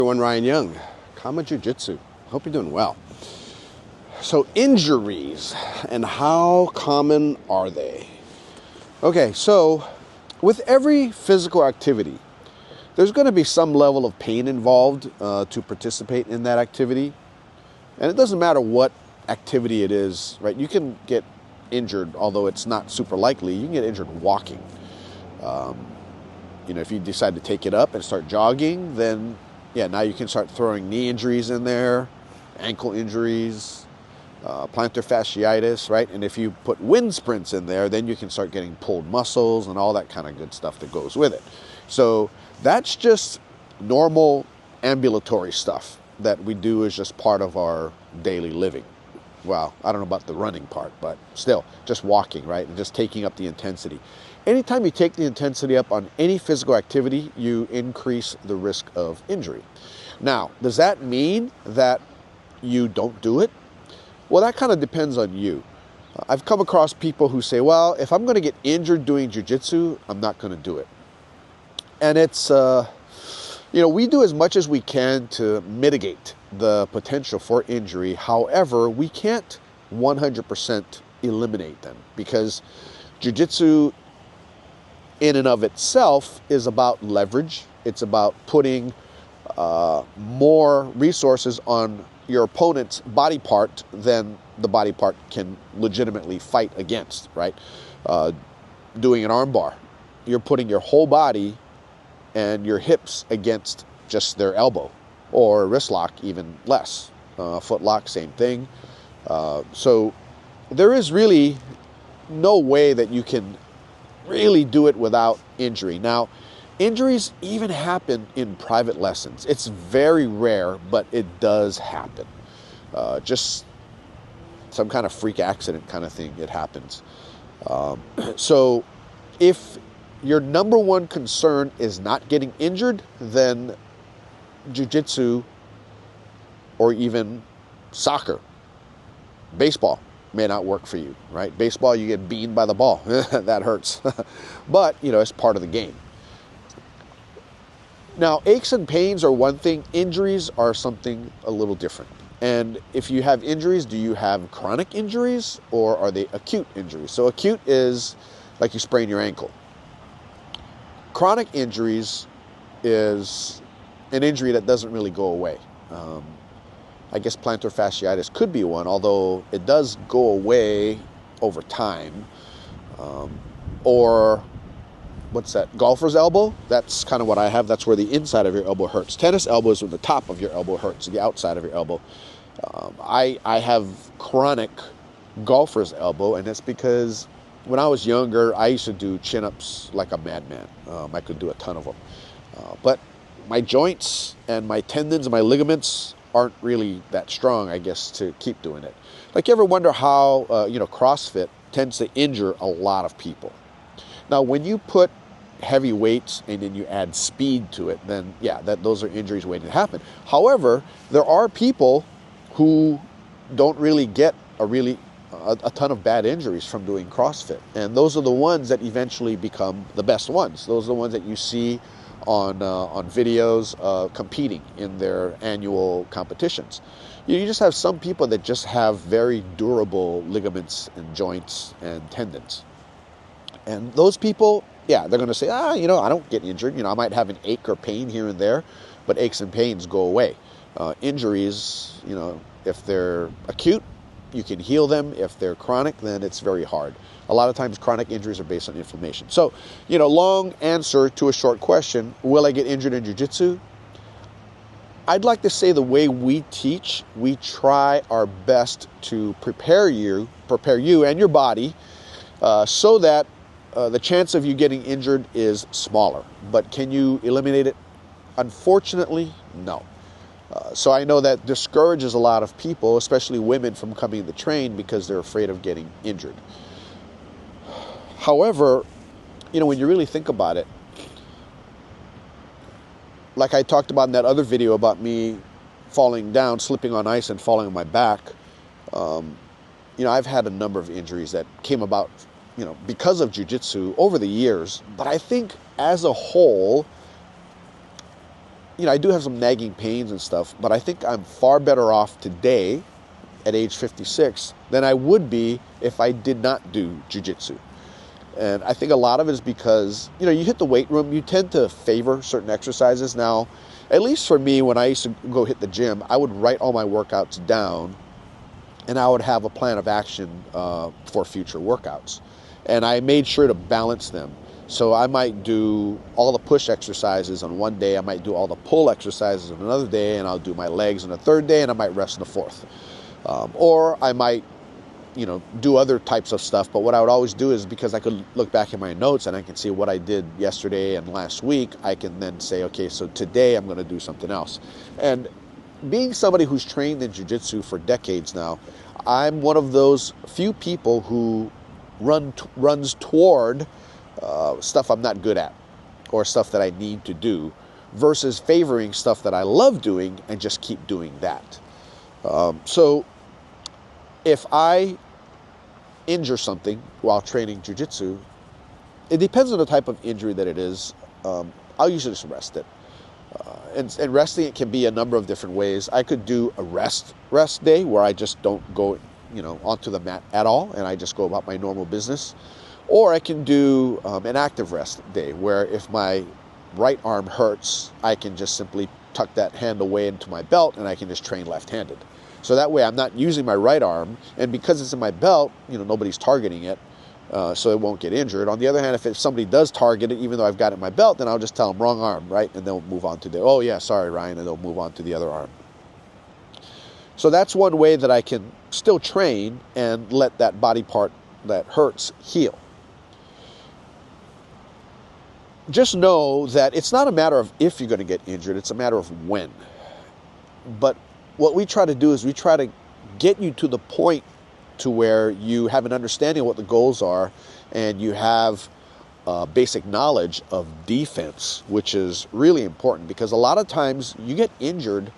Everyone, Ryan Young, KAATARO Jiu-Jitsu. Hope you're doing well. So injuries, and how common are they? Okay, so with every physical activity, there's going to be some level of pain involved to participate in that activity. And it doesn't matter what activity it is, right? You can get injured, although it's not super likely. You can get injured walking. If you decide to take it up and start jogging, then yeah, now you can start throwing knee injuries in there, ankle injuries, plantar fasciitis, right? And if you put wind sprints in there, then you can start getting pulled muscles and all that kind of good stuff that goes with it. So that's just normal ambulatory stuff that we do as just part of our daily living. Well, I don't know about the running part, but still, just walking, right? And just taking up the intensity. Anytime you take the intensity up on any physical activity, you increase the risk of injury. Now, does that mean that you don't do it? Well, that kind of depends on you. I've come across people who say, well, if I'm going to get injured doing jiu-jitsu, I'm not going to do it. And it's, we do as much as we can to mitigate the potential for injury. However, we can't 100% eliminate them, because jiu-jitsu in and of itself is about leverage. It's about putting more resources on your opponent's body part than the body part can legitimately fight against, right? Doing an arm bar, you're putting your whole body and your hips against just their elbow, or wrist lock, even less. Foot lock, same thing. So there is really no way that you can really do it without injury. Now, injuries even happen in private lessons. It's very rare, but it does happen. Just some kind of freak accident kind of thing, it happens. So if your number one concern is not getting injured, then jiu-jitsu or even soccer, baseball may not work for you, right? Baseball, you get beamed by the ball. That hurts. But, it's part of the game. Now, aches and pains are one thing. Injuries are something a little different. And if you have injuries, do you have chronic injuries or are they acute injuries? So acute is like you sprain your ankle. Chronic injuries is an injury that doesn't really go away. I guess plantar fasciitis could be one, although it does go away over time. Or what's that? Golfer's elbow? That's kind of what I have. That's where the inside of your elbow hurts. Tennis elbow is when the top of your elbow hurts, the outside of your elbow. I have chronic golfer's elbow, and that's because when I was younger, I used to do chin-ups like a madman. I could do a ton of them. But my joints and my tendons and my ligaments aren't really that strong, I guess, to keep doing it. Like, you ever wonder how, CrossFit tends to injure a lot of people? Now, when you put heavy weights and then you add speed to it, then yeah, those are injuries waiting to happen. However, there are people who don't really get a ton of bad injuries from doing CrossFit. And those are the ones that eventually become the best ones. Those are the ones that you see on videos competing in their annual competitions. You just have some people that just have very durable ligaments and joints and tendons. And those people, yeah, they're going to say, I don't get injured. I might have an ache or pain here and there, but aches and pains go away. Injuries, if they're acute, you can heal them. If they're chronic, then it's very hard. A lot of times chronic injuries are based on inflammation. So, long answer to a short question, will I get injured in jiu-jitsu? I'd like to say the way we teach, we try our best to prepare you and your body so that the chance of you getting injured is smaller. But can you eliminate it? Unfortunately, no. So I know that discourages a lot of people, especially women, from coming to train because they're afraid of getting injured. However, when you really think about it, like I talked about in that other video about me falling down, slipping on ice and falling on my back, I've had a number of injuries that came about, because of jiu-jitsu over the years. But I think as a whole, I do have some nagging pains and stuff, but I think I'm far better off today at age 56 than I would be if I did not do jiu-jitsu. And I think a lot of it is because, you hit the weight room, you tend to favor certain exercises. Now, at least for me, when I used to go hit the gym, I would write all my workouts down, and I would have a plan of action for future workouts. And I made sure to balance them. So I might do all the push exercises on one day, I might do all the pull exercises on another day, and I'll do my legs on the third day, and I might rest on the fourth. Or I might, do other types of stuff. But what I would always do is, because I could look back at my notes and I can see what I did yesterday and last week, I can then say, okay, so today I'm going to do something else. And being somebody who's trained in jiu-jitsu for decades now, I'm one of those few people who runs toward stuff I'm not good at or stuff that I need to do, versus favoring stuff that I love doing and just keep doing that. So if I injure something while training jiu-jitsu, it depends on the type of injury that it is. I'll usually just rest it. And resting it can be a number of different ways. I could do a rest day where I just don't go, onto the mat at all, and I just go about my normal business. Or I can do an active rest day where if my right arm hurts, I can just simply tuck that hand away into my belt and I can just train left-handed. So that way I'm not using my right arm, and because it's in my belt, nobody's targeting it, so it won't get injured. On the other hand, if somebody does target it, even though I've got it in my belt, then I'll just tell them wrong arm, right? And they'll move on to oh yeah, sorry Ryan, and they'll move on to the other arm. So that's one way that I can still train and let that body part that hurts heal. Just know that it's not a matter of if you're going to get injured, it's a matter of when. But what we try to do is we try to get you to the point to where you have an understanding of what the goals are, and you have basic knowledge of defense, which is really important, because a lot of times you get injured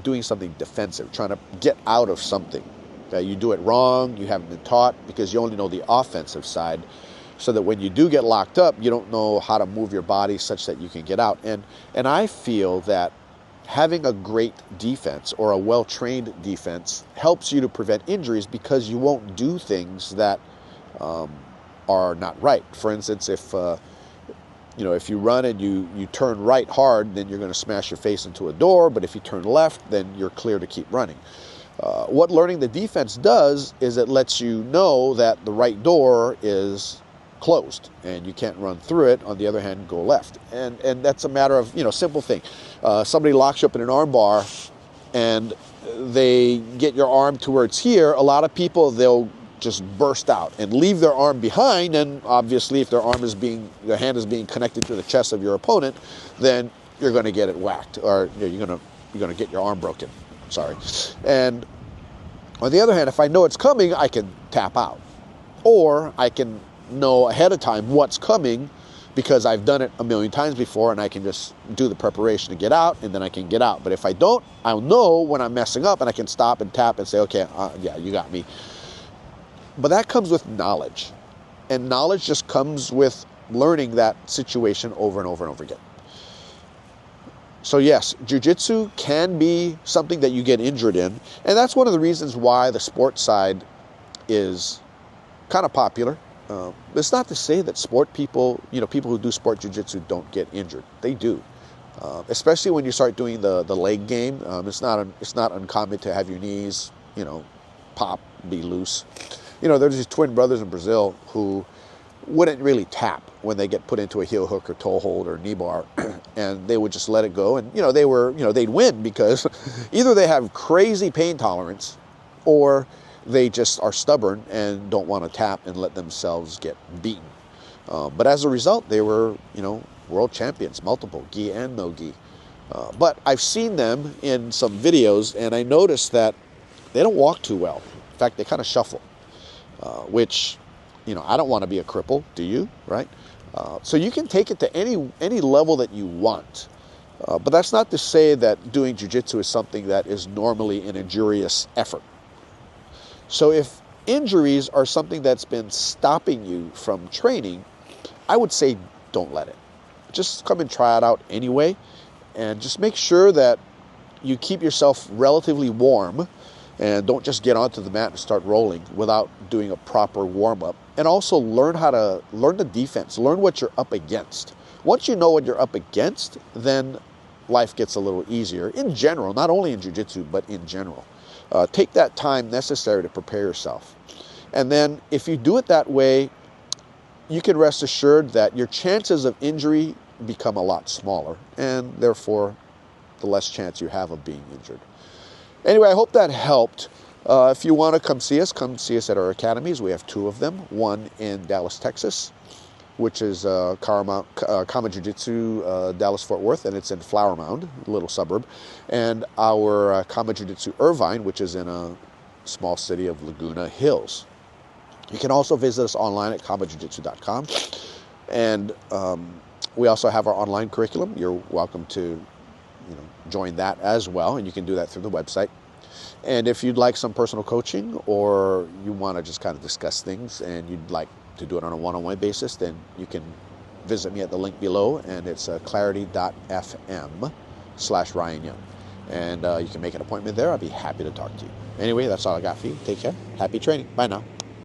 doing something defensive, trying to get out of something. You do it wrong, you haven't been taught, because you only know the offensive side, so that when you do get locked up, you don't know how to move your body such that you can get out. And I feel that having a great defense or a well-trained defense helps you to prevent injuries, because you won't do things that are not right. For instance, if you run and you turn right hard, then you're going to smash your face into a door. But if you turn left, then you're clear to keep running. What learning the defense does is it lets you know that the right door is closed and you can't run through it. On the other hand, go left. And that's a matter of, simple thing. Somebody locks you up in an arm bar and they get your arm to where it's here. A lot of people, they'll just burst out and leave their arm behind. And obviously, if their hand is being connected to the chest of your opponent, then you're going to get it whacked, or you're going to get your arm broken. Sorry. And on the other hand, if I know it's coming, I can tap out, or I can know ahead of time what's coming, because I've done it a million times before, and I can just do the preparation to get out, and then I can get out. But if I don't, I'll know when I'm messing up, and I can stop and tap and say, okay, yeah, you got me. But that comes with knowledge, and knowledge just comes with learning that situation over and over and over again. So yes, jiu-jitsu can be something that you get injured in, and that's one of the reasons why the sports side is kind of popular. It's not to say that sport people, people who do sport jiu-jitsu don't get injured. They do, especially when you start doing the leg game. It's not uncommon to have your knees, pop, be loose. There's these twin brothers in Brazil who wouldn't really tap when they get put into a heel hook or toe hold or knee bar, and they would just let it go. And they'd win, because either they have crazy pain tolerance, or they just are stubborn and don't want to tap and let themselves get beaten. But as a result, they were, world champions, multiple, gi and no gi. But I've seen them in some videos, and I noticed that they don't walk too well. In fact, they kind of shuffle, which, I don't want to be a cripple, do you? Right? So you can take it to any level that you want. But that's not to say that doing jiu-jitsu is something that is normally an injurious effort. So if injuries are something that's been stopping you from training, I would say don't let it. Just come and try it out anyway. And just make sure that you keep yourself relatively warm and don't just get onto the mat and start rolling without doing a proper warm-up. And also learn the defense, learn what you're up against. Once you know what you're up against, then life gets a little easier in general, not only in jiu-jitsu, but in general. Take that time necessary to prepare yourself. And then if you do it that way, you can rest assured that your chances of injury become a lot smaller, and therefore the less chance you have of being injured. Anyway, I hope that helped. If you want to come see us at our academies. We have 2 of them, one in Dallas, Texas, which is Kama Jiu-Jitsu Dallas-Fort Worth, and it's in Flower Mound, a little suburb, and our Kama Jiu-Jitsu Irvine, which is in a small city of Laguna Hills. You can also visit us online at KAATARO.com, and we also have our online curriculum. You're welcome to join that as well, and you can do that through the website. And if you'd like some personal coaching, or you want to just kind of discuss things and you'd like to do it on a one-on-one basis, then you can visit me at the link below, and it's clarity.fm/Ryan Young. And you can make an appointment there. I'd be happy to talk to you. Anyway, that's all I got for you. Take care. Happy training. Bye now.